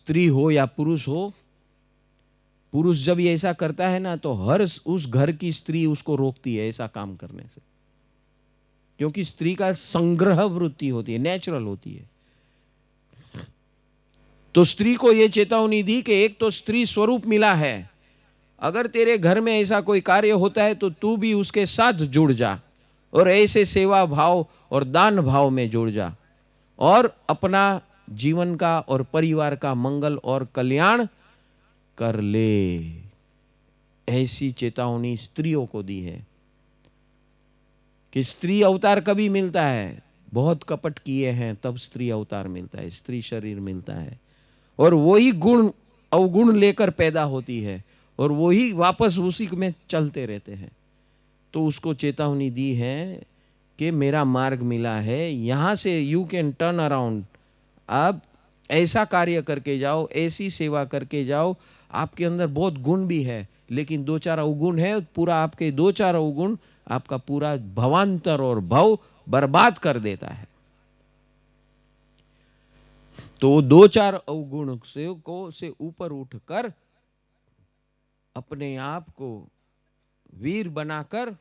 स्त्री हो या पुरुष हो, पुरुष जब ये ऐसा करता है ना तो हर उस घर की स्त्री उसको रोकती है ऐसा काम करने से, क्योंकि स्त्री का संग्रह वृत्ति होती है, नेचुरल होती है। तो स्त्री को यह चेतावनी दी कि एक तो स्त्री स्वरूप मिला है, अगर तेरे घर में ऐसा कोई कार्य होता है तो तू भी उसके साथ जुड़ जा और ऐसे सेवा भाव और दान भाव में जुड़ जा और अपना जीवन का और परिवार का मंगल और कल्याण कर ले। ऐसी चेतावनी स्त्रियों को दी है कि स्त्री अवतार कभी मिलता है, बहुत कपट किए हैं तब स्त्री अवतार मिलता है, स्त्री शरीर मिलता है और वही गुण अवगुण लेकर पैदा होती है और वही वापस उसी में चलते रहते हैं। तो उसको चेतावनी दी है कि मेरा मार्ग मिला है, यहां से यू कैन टर्न अराउंड। आप ऐसा कार्य करके जाओ, ऐसी सेवा करके जाओ, आपके अंदर बहुत गुण भी है लेकिन दो चार अवगुण है, पूरा आपके दो चार अवगुण आपका पूरा भवांतर और भव बर्बाद कर देता है। तो दो चार अवगुण से ऊपर उठकर अपने आप को वीर बनाकर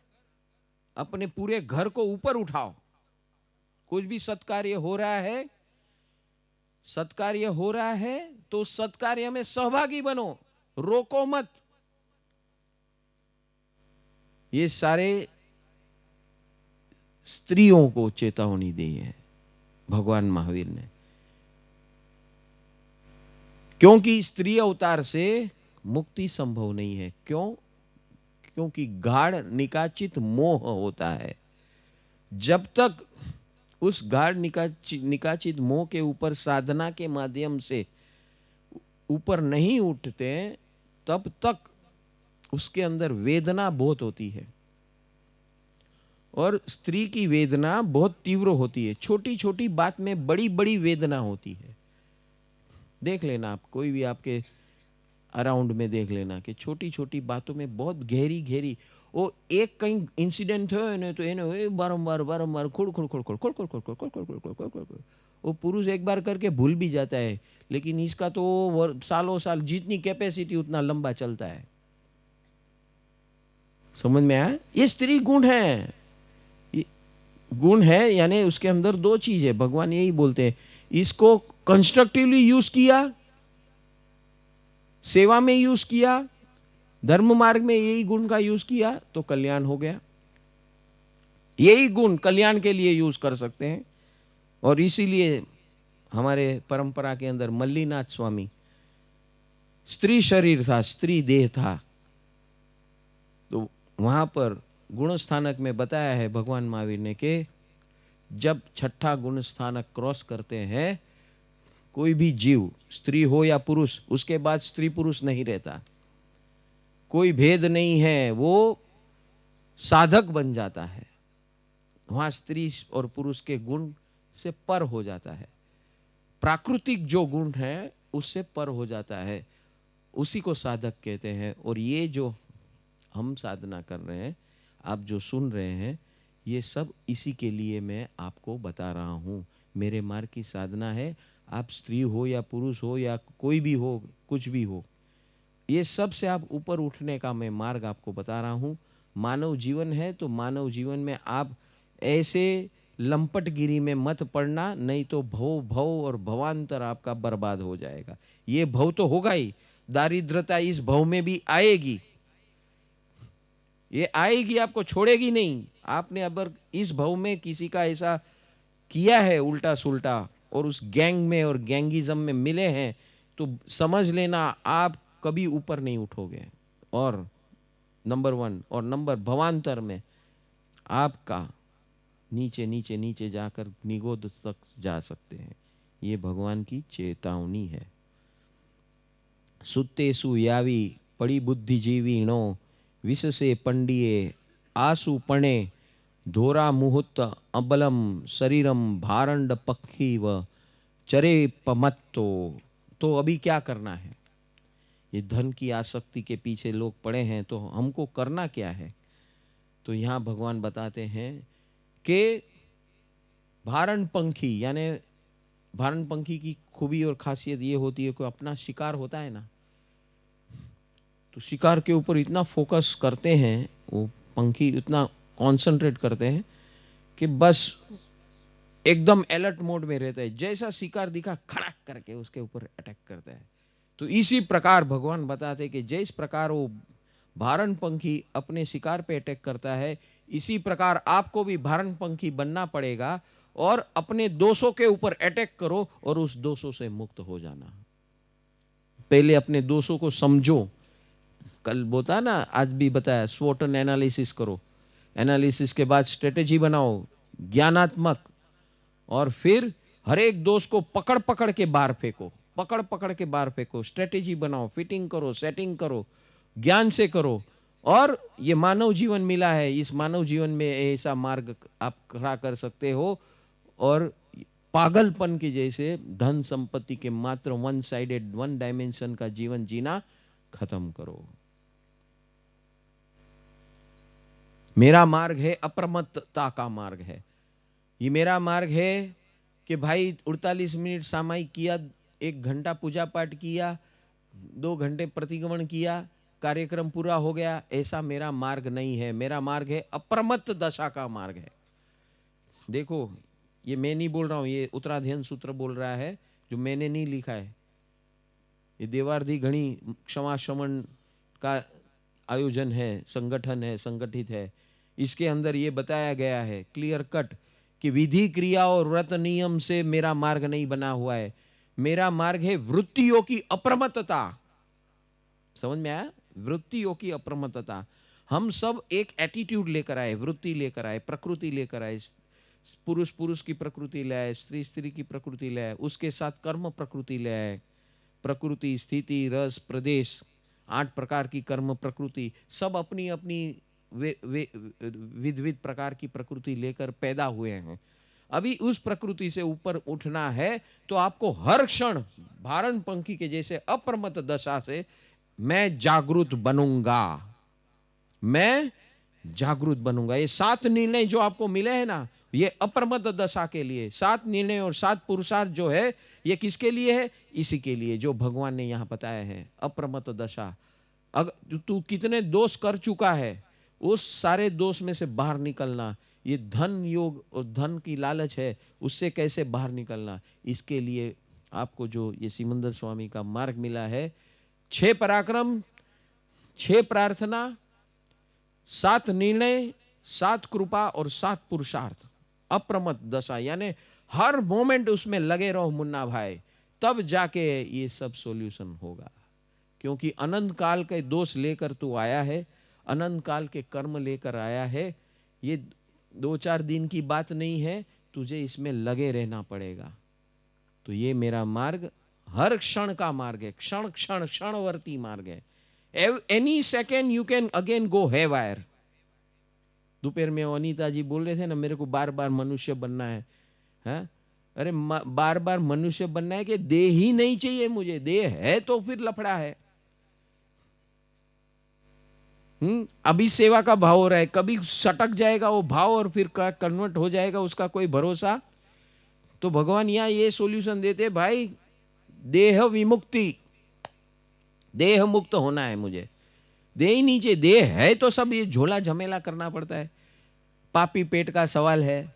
अपने पूरे घर को ऊपर उठाओ। कुछ भी सत्कार्य हो रहा है, सत्कार्य हो रहा है तो सत्कार्य में सहभागी बनो, रोको मत। ये सारे स्त्रियों को चेतावनी दी है भगवान महावीर ने, क्योंकि स्त्री अवतार से मुक्ति संभव नहीं है। क्यों? क्योंकि गाढ़ निकाचित मोह होता है। जब तक उस गाढ़ निकाचित मोह के ऊपर साधना के माध्यम से ऊपर नहीं उठते तब तक उसके अंदर वेदना बहुत होती है और स्त्री की वेदना बहुत तीव्र होती है। छोटी छोटी बात में बड़ी बड़ी वेदना होती है। देख लेना, आप कोई भी आपके अराउंड में देख लेना कि छोटी छोटी बातों में बहुत गहरी गहरी, वो एक कहीं इंसिडेंट हो ना तो बारंबार बारंबार खुड़ खुड़ खुड़ खुड़ खुड़ खुड़ खुड़ खुड़ खुड़ खुड़ खुड़ खुड़ खुड़ खुड़, वो पुरुष एक बार करके भूल भी जाता है, लेकिन इसका तो सालों साल जितनी कैपेसिटी उतना लंबा चलता है। समझ में आया? ये स्त्री गुण है, गुण है, यानी उसके अंदर दो चीज है। भगवान यही बोलते हैं, इसको कंस्ट्रक्टिवली यूज किया, सेवा में यूज किया, धर्म मार्ग में यही गुण का यूज किया तो कल्याण हो गया। यही गुण कल्याण के लिए यूज कर सकते हैं। और इसीलिए हमारे परंपरा के अंदर मल्लीनाथ स्वामी, स्त्री शरीर था, स्त्री देह था, तो वहां पर गुण स्थानक में बताया है भगवान महावीर ने कि जब छठा गुण स्थानक क्रॉस करते हैं कोई भी जीव, स्त्री हो या पुरुष, उसके बाद स्त्री पुरुष नहीं रहता, कोई भेद नहीं है, वो साधक बन जाता है। वहां स्त्री और पुरुष के गुण से पर हो जाता है, प्राकृतिक जो गुण है उससे पर हो जाता है, उसी को साधक कहते हैं। और ये जो हम साधना कर रहे हैं, आप जो सुन रहे हैं, ये सब इसी के लिए मैं आपको बता रहा हूं। मेरे मार्ग की साधना है, आप स्त्री हो या पुरुष हो या कोई भी हो, कुछ भी हो, ये सब से आप ऊपर उठने का मैं मार्ग आपको बता रहा हूं। मानव जीवन है तो मानव जीवन में आप ऐसे लंपटगिरी में मत पड़ना, नहीं तो भव भव और भवांतर आपका बर्बाद हो जाएगा। ये भव तो होगा ही, दारिद्रता इस भव में भी आएगी, ये आएगी, आपको छोड़ेगी नहीं। आपने अगर इस भव में किसी का ऐसा किया है उल्टा सुल्टा और उस गैंग में और गैंगिज्म में मिले हैं तो समझ लेना आप कभी ऊपर नहीं उठोगे। और नंबर 1 और नंबर भवांतर में आपका नीचे नीचे नीचे जाकर निगोद तक जा सकते हैं। ये भगवान की चेतावनी है। सुत्तेसु यावी पड़ी बुद्धिजीवीणो विषसे पंडिये आसु पणे धोरा मुहूर्त अबलम शरीरम भारंड पक्षी व चरे पमत्तो। तो अभी क्या करना है? ये धन की आसक्ति के पीछे लोग पड़े हैं, तो हमको करना क्या है? तो यहां भगवान बताते हैं कि भारण पंखी, यानी भारनपंखी की खूबी और खासियत ये होती है कि अपना शिकार होता है ना, तो शिकार के ऊपर इतना फोकस करते हैं, वो पंखी इतना कंसंट्रेट करते हैं कि बस एकदम अलर्ट मोड में रहता है, जैसा शिकार दिखा खड़ाक करके उसके ऊपर अटैक करता है। तो इसी प्रकार भगवान बताते हैं कि जिस प्रकार वो भारन पंखी अपने शिकार पे अटैक करता है, इसी प्रकार आपको भी भारन पंखी बनना पड़ेगा और अपने दोषों के ऊपर अटैक करो और उस दोषों से मुक्त हो जाना। पहले अपने दोषों को समझो, कल बोता ना, आज भी बताया, स्वोट एनालिसिस करो, एनालिसिस के बाद स्ट्रेटेजी बनाओ ज्ञानात्मक, और फिर हर एक दोस्त को पकड़ पकड़ के बाहर फेंको, पकड़ पकड़ के बाहर फेंको, स्ट्रेटेजी बनाओ, फिटिंग करो, सेटिंग करो, ज्ञान से करो। और ये मानव जीवन मिला है, इस मानव जीवन में ऐसा मार्ग आप खड़ा कर सकते हो और पागलपन की जैसे धन संपत्ति के मात्र वन साइडेड, वन डायमेंशन का जीवन जीना खत्म करो। मेरा मार्ग है अप्रमत्तता का मार्ग है। ये मेरा मार्ग है कि भाई 48 मिनट सामायिक किया, 1 घंटा पूजा पाठ किया, 2 घंटे प्रतिगमन किया, कार्यक्रम पूरा हो गया, ऐसा मेरा मार्ग नहीं है। मेरा मार्ग है अप्रमत्त दशा का मार्ग है। देखो, ये मैं नहीं बोल रहा हूं, ये उत्तराध्ययन सूत्र बोल रहा है, जो मैंने नहीं लिखा है। ये देवार्धी घणी क्षमा शमन का आयोजन है, संगठन है, संगठित है। इसके अंदर ये बताया गया है क्लियर कट कि विधि क्रिया और व्रत नियम से मेरा मार्ग नहीं बना हुआ है। मेरा मार्ग है वृत्तियों की अप्रमत्तता। समझ में आया? वृत्तियों की अप्रमत्तता। हम सब एक एटीट्यूड लेकर आए, वृत्ति लेकर आए, प्रकृति लेकर आए। पुरुष पुरुष की प्रकृति ले आए, स्त्री स्त्री की प्रकृति ले आए, उसके साथ कर्म प्रकृति ले आए। प्रकृति, स्थिति, रस, प्रदेश, 8 प्रकार की कर्म प्रकृति, सब अपनी अपनी विध विध प्रकार की प्रकृति लेकर पैदा हुए हैं। अभी उस प्रकृति से ऊपर उठना है तो आपको हर क्षण भारन पंखी के जैसे अप्रमत्त दशा से मैं जागरूक बनूंगा, मैं जागरूक बनूंगा। ये 7 निर्णय जो आपको मिले हैं ना, ये अप्रमत्त दशा के लिए 7 निर्णय और 7 पुरुषार्थ जो है, ये किसके लिए है? इसी के लिए जो भगवान ने यहां बताया है, अप्रमत्त दशा। अगर तू कितने दोष कर चुका है, उस सारे दोष में से बाहर निकलना, ये धन योग और धन की लालच है, उससे कैसे बाहर निकलना, इसके लिए आपको जो ये सिमंदर स्वामी का मार्ग मिला है, 6 पराक्रम, 6 प्रार्थना, 7 निर्णय, 7 कृपा और 7 पुरुषार्थ, अप्रमत्त दशा, यानी हर मोमेंट उसमें लगे रहो मुन्ना भाई, तब जाके ये सब सॉल्यूशन होगा। क्योंकि अनंत काल के दोष लेकर तू आया है, अनंत काल के कर्म लेकर आया है। ये 2-4 दिन की बात नहीं है, तुझे इसमें लगे रहना पड़ेगा। तो ये मेरा मार्ग हर क्षण का मार्ग है, क्षण क्षण क्षणवर्ती मार्ग है। Any second you can again go haywire. दोपहर में अनीता जी बोल रहे थे ना, मेरे को बार बार मनुष्य बनना है। हाँ? अरे बार बार मनुष्य बनना है कि देह ही नहीं चाहिए मुझे? देह है तो फिर लफड़ा है। अभी सेवा का भाव हो रहा है, कभी सटक जाएगा वो भाव और फिर कन्वर्ट हो जाएगा, उसका कोई भरोसा। तो भगवान यहाँ ये सॉल्यूशन देते, भाई देह विमुक्ति, देह मुक्त होना है मुझे, देह ही नीचे, देह है तो सब ये झोला झमेला करना पड़ता है। पापी पेट का सवाल है,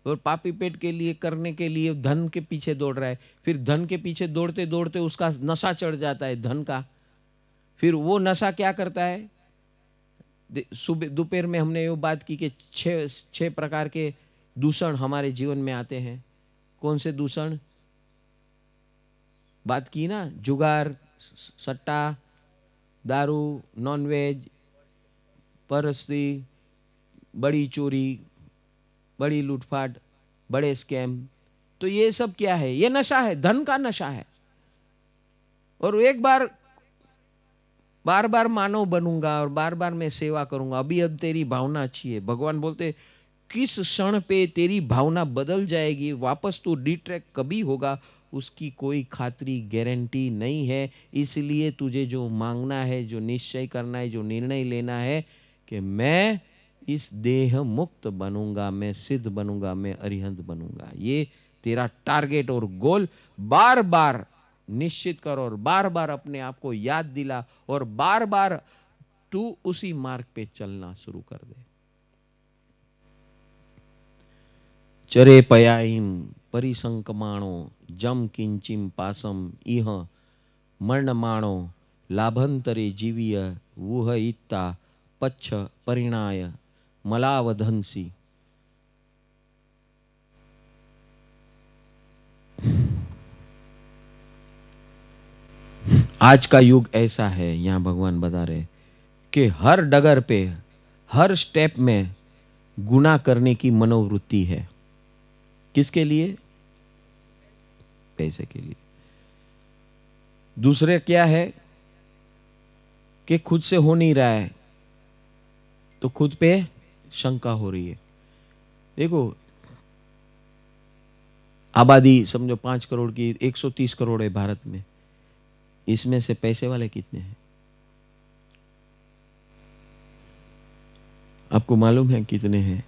और पापी पेट के लिए करने के लिए धन के पीछे दौड़ रहा है, फिर धन के पीछे दौड़ते दौड़ते उसका नशा चढ़ जाता है धन का। फिर वो नशा क्या करता है? सुबह दोपहर में हमने ये बात की कि 6 प्रकार के दूषण हमारे जीवन में आते हैं। कौन से दूषण बात की ना? जुगार, सट्टा, दारू, नॉनवेज, परस्ती, बड़ी चोरी, बड़ी लूटपाट, बड़े स्कैम। तो ये सब क्या है? ये नशा है, धन का नशा है। और एक बार बार बार मानव बनूंगा और बार बार मैं सेवा करूंगा, अभी अब तेरी भावना अच्छी है। भगवान बोलते किस क्षण पे तेरी भावना बदल जाएगी, वापस तू डिट्रैक्ट कभी होगा, उसकी कोई खातरी गारंटी नहीं है। इसलिए तुझे जो मांगना है, जो निश्चय करना है, जो निर्णय लेना है कि मैं इस देह मुक्त बनूंगा, मैं सिद्ध बनूंगा, मैं अरिहंत बनूंगा, ये तेरा टारगेट और गोल बार बार निश्चित कर और बार बार अपने आप को याद दिला और बार बार तू उसी मार्ग पे चलना शुरू कर दे। चरे पयाईम परिसंकमाणो जम किंचिम पासम इह मर्णमाणो लाभंतरे जीवीय वुह इत्ता पच्छ परिणाय मलावधंसी। आज का युग ऐसा है, यहां भगवान बता रहे कि हर डगर पे हर स्टेप में गुनाह करने की मनोवृत्ति है। किसके लिए? पैसे के लिए। दूसरे क्या है कि खुद से हो नहीं रहा है तो खुद पे शंका हो रही है। देखो आबादी समझो 5 करोड़ की, 130 करोड़ है भारत में, इसमें से पैसे वाले कितने हैं? आपको मालूम है कितने हैं?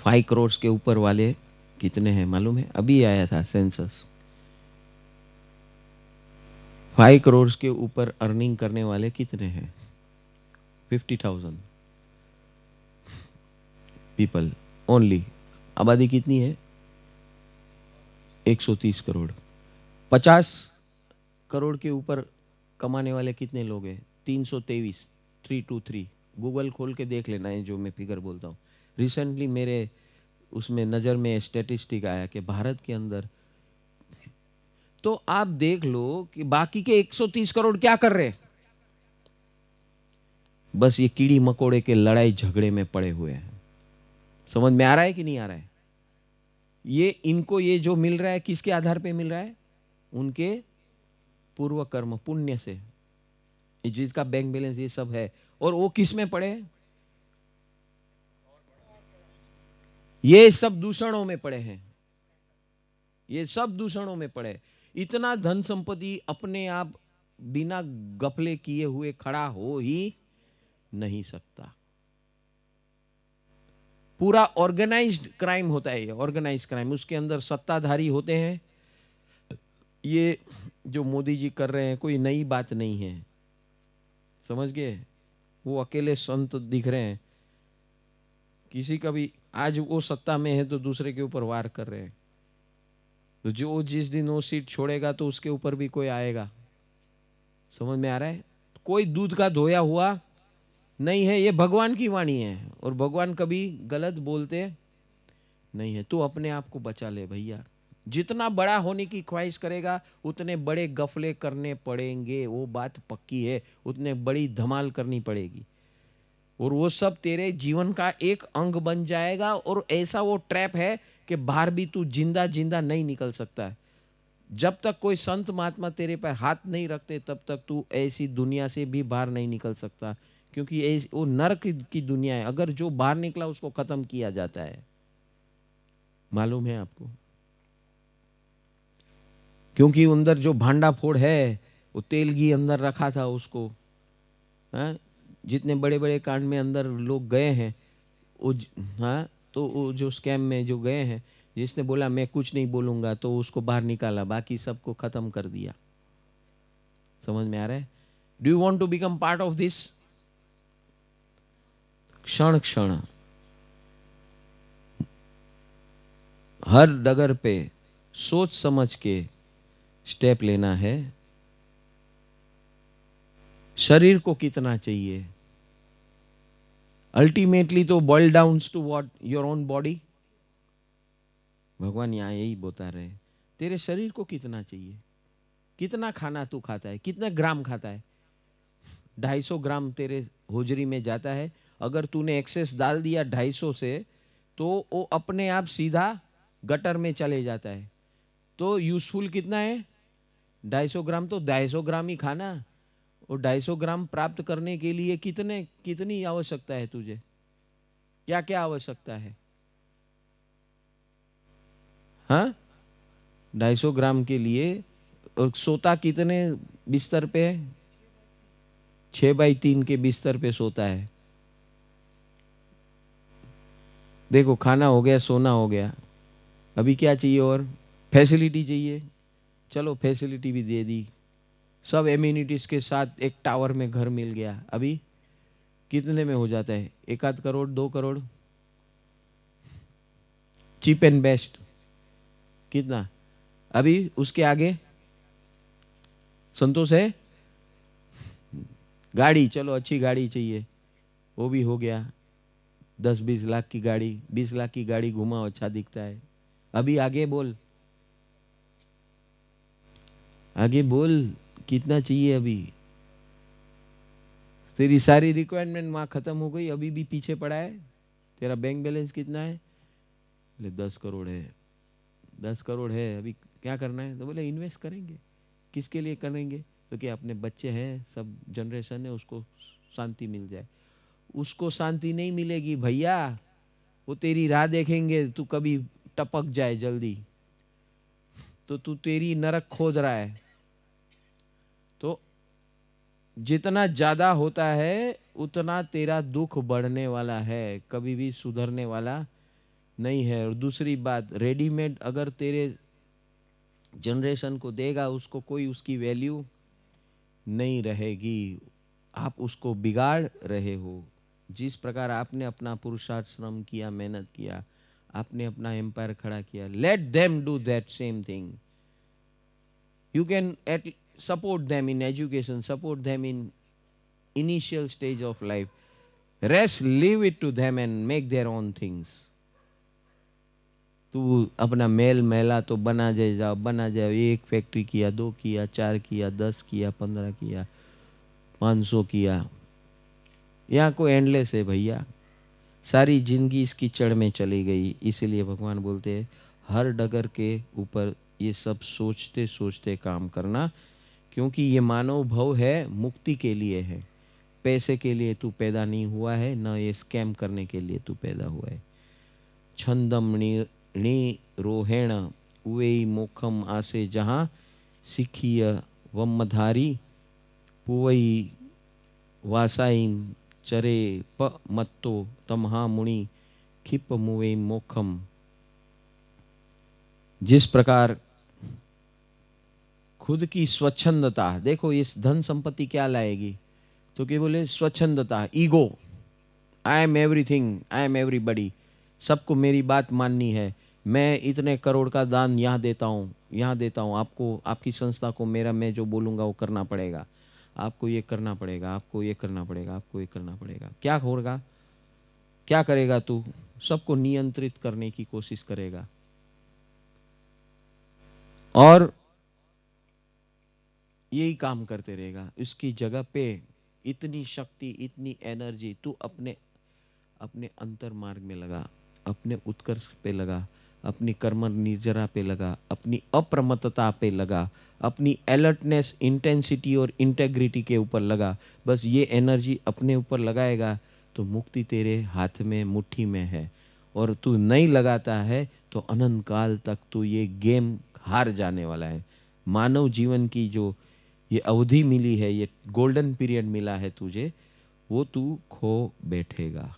5 करोड़ के ऊपर वाले कितने हैं मालूम है? अभी आया था सेंसस। 5 करोड़ के ऊपर अर्निंग करने वाले कितने हैं? 50,000 पीपल ओनली। आबादी कितनी है? 130 करोड़। 50 करोड़ के ऊपर कमाने वाले कितने लोग हैं? 323, 323। गूगल खोल के देख लेना है जो मैं फिगर बोलता हूँ। रिसेंटली मेरे उसमें नज़र में स्टैटिस्टिक आया कि भारत के अंदर, तो आप देख लो कि बाकी के 130 करोड़ क्या कर रहे हैं? बस ये कीड़ी मकोड़े के लड़ाई झगड़े में पड़े हुए हैं। समझ में आ रहा है कि नहीं आ रहा है? ये इनको ये जो मिल रहा है किसके आधार पे मिल रहा है? उनके पूर्व कर्म पुण्य से, जिसका बैंक बैलेंस ये सब है। और वो किस में पड़े हैं? ये सब दूषणों में पड़े हैं। ये सब दूषणों में पड़े। इतना धन संपत्ति अपने आप बिना गफले किए हुए खड़ा हो ही नहीं सकता। पूरा ऑर्गेनाइज्ड क्राइम होता है ये, ऑर्गेनाइज्ड क्राइम। उसके अंदर सत्ताधारी होते हैं। ये जो मोदी जी कर रहे हैं कोई नई बात नहीं है, समझ गए? वो अकेले संत दिख रहे हैं। किसी का भी आज वो सत्ता में है तो दूसरे के ऊपर वार कर रहे हैं। तो जो जिस दिन वो सीट छोड़ेगा तो उसके ऊपर भी कोई आएगा। समझ में आ रहा है? कोई दूध का धोया हुआ नहीं है। ये भगवान की वाणी है और भगवान कभी गलत बोलते नहीं है। तू अपने आप को बचा ले भैया। जितना बड़ा होने की ख्वाहिश करेगा उतने बड़े गफले करने पड़ेंगे, वो बात पक्की है। उतने बड़ी धमाल करनी पड़ेगी और वो सब तेरे जीवन का एक अंग बन जाएगा। और ऐसा वो ट्रैप है कि बाहर भी तू जिंदा जिंदा नहीं निकल सकता है। जब तक कोई संत महात्मा तेरे पर हाथ नहीं रखते तब तक तू ऐसी दुनिया से भी बाहर नहीं निकल सकता, क्योंकि वो नरक की दुनिया है। अगर जो बाहर निकला उसको खत्म किया जाता है। मालूम है आपको? क्योंकि अंदर जो भांडा फोड़ है वो तेल घी अंदर रखा था उसको। हाँ, जितने बड़े बड़े कांड में अंदर लोग गए हैं वो हाँ, तो वो जो स्कैम में जो गए हैं, जिसने बोला मैं कुछ नहीं बोलूंगा तो उसको बाहर निकाला, बाकी सबको खत्म कर दिया। समझ में आ रहा है? Do you want to become part of this? क्षण क्षण हर डगर पे सोच समझ के स्टेप लेना है। शरीर को कितना चाहिए? अल्टीमेटली तो boil down to what? Your own body. भगवान यहां यही बता रहे हैं। तेरे शरीर को कितना चाहिए? कितना खाना तू खाता है? कितना ग्राम खाता है? 250 ग्राम तेरे होजरी में जाता है। अगर तूने एक्सेस डाल दिया 250 से तो वो अपने आप सीधा गटर में चले जाता है। तो यूजफुल कितना है? 250 ग्राम। तो 250 ग्राम ही खाना। और 250 ग्राम प्राप्त करने के लिए कितनी आवश्यकता है तुझे? क्या क्या आवश्यकता है? हाँ, 250 ग्राम के लिए। और सोता कितने बिस्तर पे है? 6x3 के बिस्तर पे सोता है। देखो, खाना हो गया, सोना हो गया, अभी क्या चाहिए और? फैसिलिटी चाहिए, चलो फैसिलिटी भी दे दी, सब एम्यूनिटीज के साथ एक टावर में घर मिल गया। अभी कितने में हो जाता है? 1 आध crore, 2 crore, cheap and best कितना? अभी उसके आगे संतोष है? गाड़ी, चलो अच्छी गाड़ी चाहिए, वो भी हो गया। 10-20 लाख की गाड़ी, 20 लाख की गाड़ी घुमाओ, अच्छा दिखता है। अभी आगे बोल, आगे बोल, कितना चाहिए अभी? तेरी सारी रिक्वायरमेंट वहां खत्म हो गई, अभी भी पीछे पड़ा है। तेरा बैंक बैलेंस कितना है? बोले 10 करोड़ है। 10 करोड़ है, अभी क्या करना है? तो बोले इन्वेस्ट करेंगे। किसके लिए करेंगे? तो क्या अपने बच्चे हैं, सब जनरेशन है, उसको शांति मिल जाए। उसको शांति नहीं मिलेगी भैया, वो तेरी राह देखेंगे, तू कभी टपक जाए जल्दी, तो तू तेरी नरक खोद रहा है। तो जितना ज्यादा होता है उतना तेरा दुख बढ़ने वाला है, कभी भी सुधरने वाला नहीं है। और दूसरी बात, रेडीमेड अगर तेरे जनरेशन को देगा, उसको कोई उसकी वैल्यू नहीं रहेगी। आप उसको बिगाड़ रहे हो। जिस प्रकार आपने अपना पुरुषार्थ श्रम किया, मेहनत किया, आपने अपना एम्पायर खड़ा किया, let them do that same thing. You can at support them in education, support them in initial stage of life. Rest, leave it to them and make their own things. तू अपना mail मेला तो बना जाओ, बना जाओ। 1 factory किया, 2 किया, 4 किया, 10 किया, 15 किया, 500 किया, यहाँ को एंडलेस है भैया। सारी जिंदगी इस कीचड़ में चली गई। इसीलिए भगवान बोलते हैं हर डगर के ऊपर ये सब सोचते सोचते काम करना, क्योंकि ये मानव भव है, मुक्ति के लिए है। पैसे के लिए तू पैदा नहीं हुआ है, न ये स्कैम करने के लिए तू पैदा हुआ है। छंदम रोहेण उवेई मोखम आसे जहां सिखिय वमधारी पुवई वासाइन चरे प मत्तो तमहा मुनि खिप मुवे मोखम। जिस प्रकार खुद की स्वच्छंदता, देखो इस धन संपत्ति क्या लाएगी? तो क्या बोले? स्वच्छंदता, ego, I am everything, I am everybody, सबको मेरी बात माननी है। मैं इतने करोड़ का दान यहाँ देता हूँ, यहाँ देता हूँ, आपको, आपकी संस्था को मेरा, मैं जो बोलूँगा वो करना पड़ेगा, आपको ये करना पड़ेगा, आपको ये करना पड़ेगा, आपको ये करना पड़ेगा। क्या होगा? क्या करेगा तू? सबको नियंत्रित करने की कोशिश करेगा। और यही काम करते रहेगा। इसकी जगह पे इतनी शक्ति, इतनी एनर्जी तू अपने अपने अंतर मार्ग में लगा, अपने उत्कर्ष पे लगा, अपनी कर्म निर्जरा पे लगा, अपनी अप्रमत्तता पे लगा, अपनी अलर्टनेस, इंटेंसिटी और इंटेग्रिटी के ऊपर लगा। बस ये एनर्जी अपने ऊपर लगाएगा तो मुक्ति तेरे हाथ में, मुट्ठी में है। और तू नहीं लगाता है तो अनंत काल तक तू ये गेम हार जाने वाला है। मानव जीवन की जो ये अवधि मिली है, ये गोल्डन पीरियड मिला है तुझे, वो तू खो बैठेगा।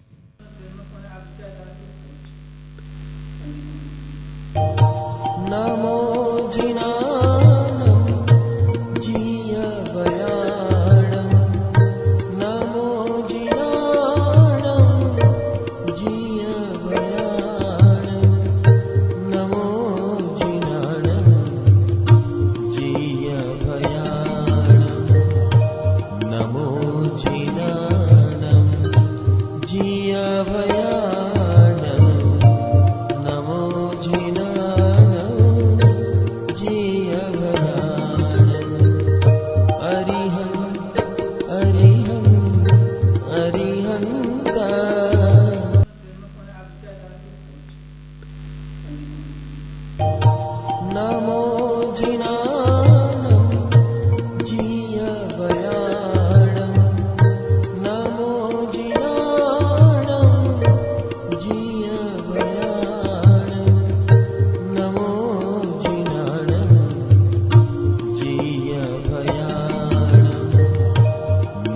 नमो जिना